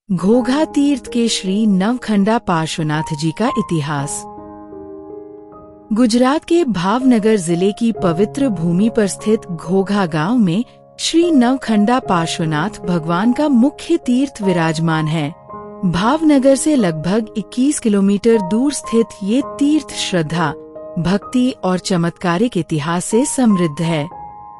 घोघा तीर्थ के श्री नवखंडा पार्श्वनाथ जी का इतिहास। गुजरात के भावनगर जिले की पवित्र भूमि पर स्थित घोघा गांव में श्री नवखंडा पार्श्वनाथ भगवान का मुख्य तीर्थ विराजमान है। भावनगर से लगभग 21 किलोमीटर दूर स्थित ये तीर्थ श्रद्धा, भक्ति और चमत्कारिक इतिहास से समृद्ध है।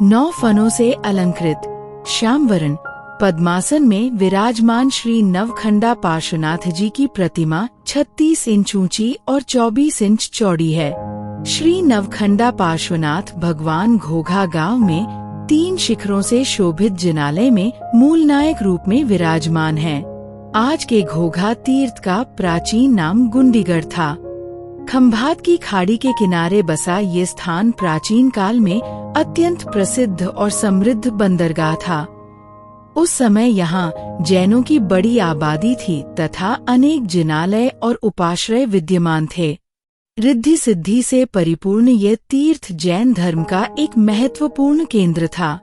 9 फनों से अलंकृत श्यामवरण पद्मासन में विराजमान श्री नवखंडा पार्श्वनाथ जी की प्रतिमा 36 इंच ऊंची और 24 इंच चौड़ी है। श्री नवखंडा पार्श्वनाथ भगवान घोघा गांव में 3 शिखरों से शोभित जिनालय में मूल नायक रूप में विराजमान है। आज के घोघा तीर्थ का प्राचीन नाम गुंडीगढ़ था। खंभात की खाड़ी के किनारे बसा ये स्थान प्राचीन काल में अत्यंत प्रसिद्ध और समृद्ध बंदरगाह था। उस समय यहाँ जैनों की बड़ी आबादी थी तथा अनेक जिनालय और उपाश्रय विद्यमान थे। रिद्धि सिद्धि से परिपूर्ण यह तीर्थ जैन धर्म का एक महत्वपूर्ण केंद्र था।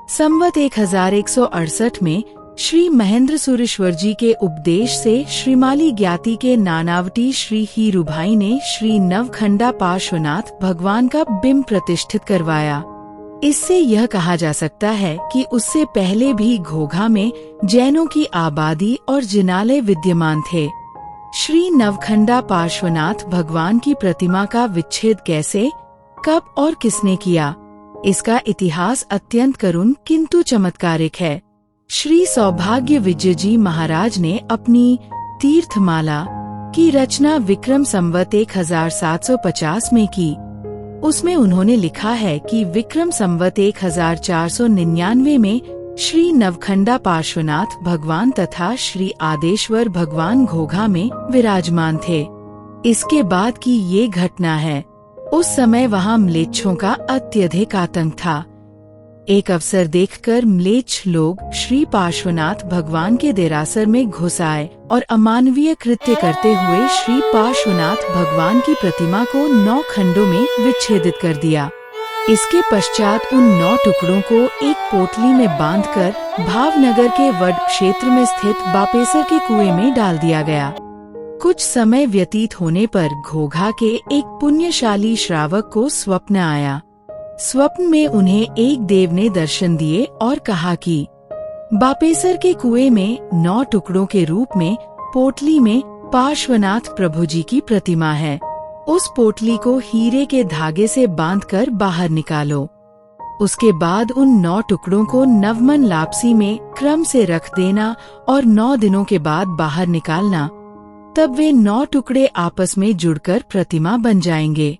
संवत 1168 में श्री महेंद्र सुरेश्वर जी के उपदेश से श्रीमाली ज्ञाति के नानावटी श्री हीरूभाई ने श्री नवखंडा पार्श्वनाथ भगवान का बिंब प्रतिष्ठित करवाया। इससे यह कहा जा सकता है कि उससे पहले भी घोघा में जैनों की आबादी और जिनालय विद्यमान थे। श्री नवखंडा पार्श्वनाथ भगवान की प्रतिमा का विच्छेद कैसे, कब और किसने किया, इसका इतिहास अत्यंत करुण किंतु चमत्कारिक है। श्री सौभाग्य विजय जी महाराज ने अपनी तीर्थमाला की रचना विक्रम संवत 1750 में की। उसमें उन्होंने लिखा है कि विक्रम संवत 1499 में श्री नवखंडा पार्श्वनाथ भगवान तथा श्री आदेश्वर भगवान घोघा में विराजमान थे। इसके बाद की ये घटना है। उस समय वहाँ म्लेच्छों का अत्यधिक आतंक था। एक अवसर देखकर म्लेच्छ लोग श्री पार्श्वनाथ भगवान के देरासर में घुस आए और अमानवीय कृत्य करते हुए श्री पार्श्वनाथ भगवान की प्रतिमा को 9 खंडों में विच्छेदित कर दिया। इसके पश्चात उन 9 टुकड़ों को एक पोटली में बांधकर भावनगर के वड क्षेत्र में स्थित बापेसर के कुएं में डाल दिया गया। कुछ समय व्यतीत होने पर घोघा के एक पुण्यशाली श्रावक को स्वप्न आया। स्वप्न में उन्हें एक देव ने दर्शन दिए और कहा कि बापेसर के कुएं में 9 टुकड़ों के रूप में पोटली में पार्श्वनाथ प्रभु जी की प्रतिमा है। उस पोटली को हीरे के धागे से बांधकर बाहर निकालो। उसके बाद उन 9 टुकड़ों को नवमन लापसी में क्रम से रख देना और 9 दिनों के बाद बाहर निकालना। तब वे 9 टुकड़े आपस में जुड़कर प्रतिमा बन जाएंगे।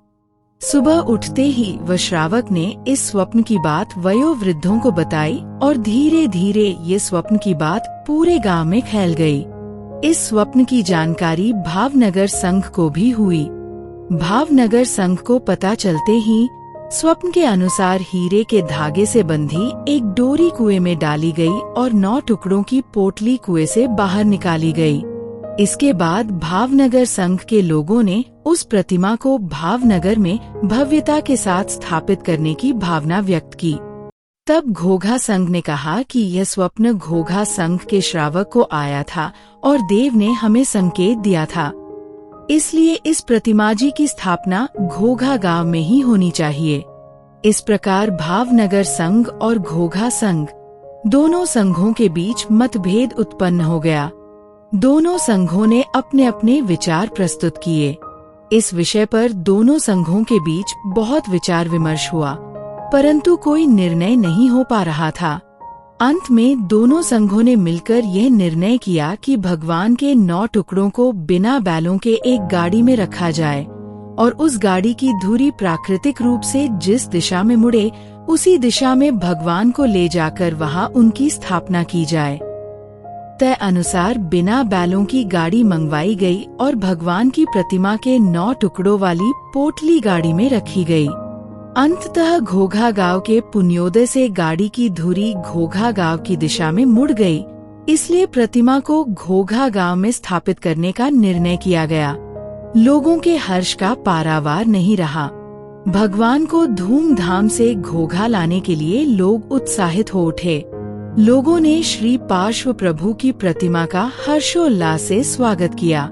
सुबह उठते ही वह श्रावक ने इस स्वप्न की बात वयोवृद्धों को बताई और धीरे धीरे ये स्वप्न की बात पूरे गांव में फैल गई। इस स्वप्न की जानकारी भावनगर संघ को भी हुई। भावनगर संघ को पता चलते ही स्वप्न के अनुसार हीरे के धागे से बंधी एक डोरी कुएं में डाली गई और 9 टुकड़ों की पोटली कुएं से बाहर निकाली गई। इसके बाद भावनगर संघ के लोगों ने उस प्रतिमा को भावनगर में भव्यता के साथ स्थापित करने की भावना व्यक्त की। तब घोघा संघ ने कहा कि यह स्वप्न घोघा संघ के श्रावक को आया था और देव ने हमें संकेत दिया था। इसलिए इस प्रतिमा जी की स्थापना घोघा गांव में ही होनी चाहिए। इस प्रकार भावनगर संघ और घोघा संघ दोनों संघों के बीच मतभेद उत्पन्न हो गया। दोनों संघों ने अपने अपने विचार प्रस्तुत किए। इस विषय पर दोनों संघों के बीच बहुत विचार विमर्श हुआ, परंतु कोई निर्णय नहीं हो पा रहा था। अंत में दोनों संघों ने मिलकर यह निर्णय किया कि भगवान के 9 टुकड़ों को बिना बैलों के एक गाड़ी में रखा जाए और उस गाड़ी की धुरी प्राकृतिक रूप से जिस दिशा में मुड़े उसी दिशा में भगवान को ले जाकर वहां उनकी स्थापना की जाए। तय अनुसार बिना बैलों की गाड़ी मंगवाई गई और भगवान की प्रतिमा के 9 टुकड़ों वाली पोटली गाड़ी में रखी गई। अंततः घोघा गांव के पुण्योदय से गाड़ी की धुरी घोघा गांव की दिशा में मुड़ गई। इसलिए प्रतिमा को घोघा गांव में स्थापित करने का निर्णय किया गया। लोगों के हर्ष का पारावार नहीं रहा। भगवान को धूमधाम से घोघा लाने के लिए लोग उत्साहित हो उठे। लोगों ने श्री पार्श्व प्रभु की प्रतिमा का हर्षोल्लास से स्वागत किया।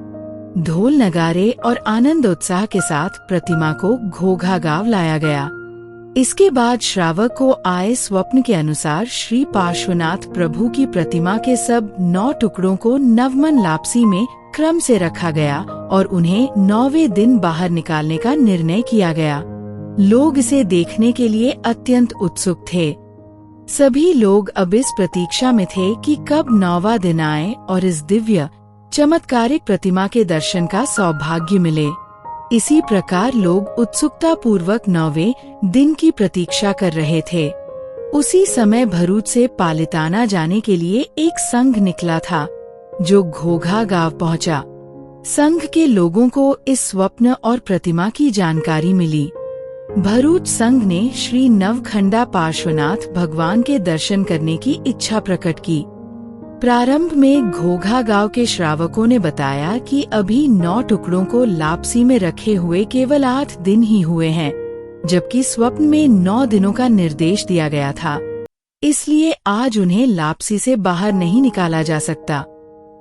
ढोल नगारे और आनंद उत्साह के साथ प्रतिमा को घोघा गांव लाया गया। इसके बाद श्रावक को आए स्वप्न के अनुसार श्री पार्श्वनाथ प्रभु की प्रतिमा के सब 9 टुकड़ों को नवमन लापसी में क्रम से रखा गया और उन्हें 9वें दिन बाहर निकालने का निर्णय किया गया। लोग इसे देखने के लिए अत्यंत उत्सुक थे। सभी लोग अब इस प्रतीक्षा में थे कि कब 9वां दिन आए और इस दिव्य चमत्कारिक प्रतिमा के दर्शन का सौभाग्य मिले। इसी प्रकार लोग उत्सुकता पूर्वक 9वें दिन की प्रतीक्षा कर रहे थे। उसी समय भरूच से पालिताना जाने के लिए एक संघ निकला था, जो घोघा गांव पहुंचा। संघ के लोगों को इस स्वप्न और प्रतिमा की जानकारी मिली। भरूच संघ ने श्री नवखंडा पार्श्वनाथ भगवान के दर्शन करने की इच्छा प्रकट की। प्रारंभ में घोघा गांव के श्रावकों ने बताया कि अभी 9 टुकड़ों को लापसी में रखे हुए केवल 8 दिन ही हुए हैं, जबकि स्वप्न में 9 दिनों का निर्देश दिया गया था। इसलिए आज उन्हें लापसी से बाहर नहीं निकाला जा सकता।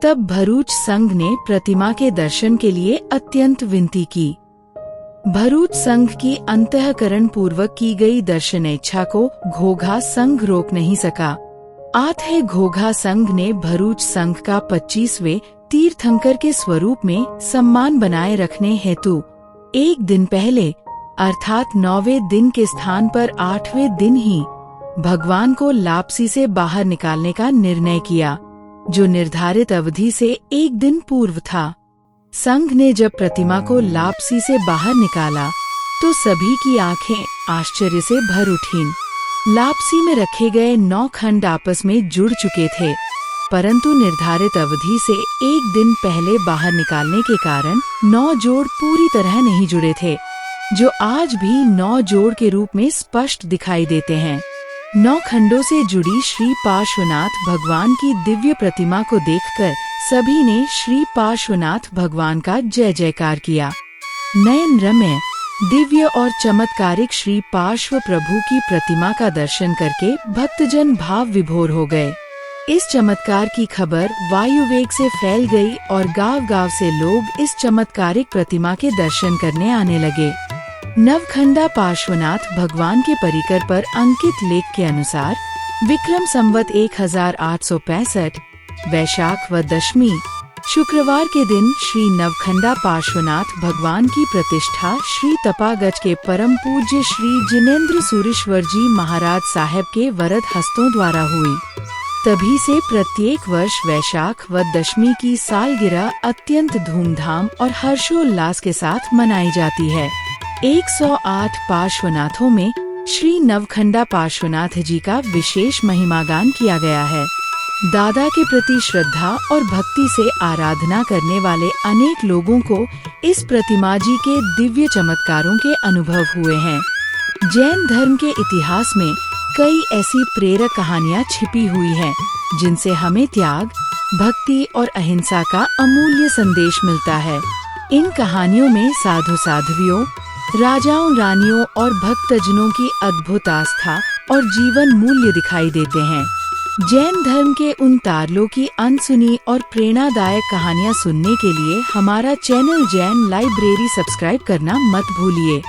तब भरूच संघ ने प्रतिमा के दर्शन के लिए अत्यंत विनती की। भरूच संघ की अंतःकरण पूर्वक की गई दर्शन इच्छा को घोघा संघ रोक नहीं सका। आठे घोघा संघ ने भरूच संघ का 25वें तीर्थंकर के स्वरूप में सम्मान बनाए रखने हेतु एक दिन पहले अर्थात 9वें दिन के स्थान पर 8वें दिन ही भगवान को लापसी से बाहर निकालने का निर्णय किया, जो निर्धारित अवधि से एक दिन पूर्व था। संघ ने जब प्रतिमा को लापसी से बाहर निकाला तो सभी की आंखें आश्चर्य से भर उठीं। लापसी में रखे गए 9 खंड आपस में जुड़ चुके थे, परंतु निर्धारित अवधि से एक दिन पहले बाहर निकालने के कारण 9 जोड़ पूरी तरह नहीं जुड़े थे, जो आज भी 9 जोड़ के रूप में स्पष्ट दिखाई देते हैं। 9 खंडों से जुड़ी श्री पार्श्वनाथ भगवान की दिव्य प्रतिमा को देखकर सभी ने श्री पार्श्वनाथ भगवान का जय जयकार किया। नयन रम्य दिव्य और चमत्कारिक श्री पार्श्व प्रभु की प्रतिमा का दर्शन करके भक्तजन भाव विभोर हो गए। इस चमत्कार की खबर वायु वेग से फैल गई और गांव-गांव से लोग इस चमत्कारिक प्रतिमा के दर्शन करने आने लगे। नवखंडा पार्श्वनाथ भगवान के परिकर पर अंकित लेख के अनुसार विक्रम संवत 1865 वैशाख व दशमी शुक्रवार के दिन श्री नवखंडा पार्श्वनाथ भगवान की प्रतिष्ठा श्री तपागज के परम पूज्य श्री जिनेन्द्र सूरीश्वर जी महाराज साहब के वरद हस्तों द्वारा हुई। तभी से प्रत्येक वर्ष वैशाख व दशमी की सालगिरह अत्यंत धूमधाम और हर्षोल्लास के साथ मनाई जाती है। 108 पार्श्वनाथों में श्री नवखंडा पार्श्वनाथ जी का विशेष महिमा गान किया गया है। दादा के प्रति श्रद्धा और भक्ति से आराधना करने वाले अनेक लोगों को इस प्रतिमा जी के दिव्य चमत्कारों के अनुभव हुए हैं। जैन धर्म के इतिहास में कई ऐसी प्रेरक कहानियां छिपी हुई हैं, जिनसे हमें त्याग, भक्ति और अहिंसा का अमूल्य संदेश मिलता है। इन कहानियों में साधु साध्वियों, राजाओं रानियों और भक्तजनों की अद्भुत आस्था और जीवन मूल्य दिखाई देते हैं। जैन धर्म के उन तारलों की अनसुनी और प्रेरणादायक कहानियां सुनने के लिए हमारा चैनल जैन लाइब्रेरी सब्सक्राइब करना मत भूलिए।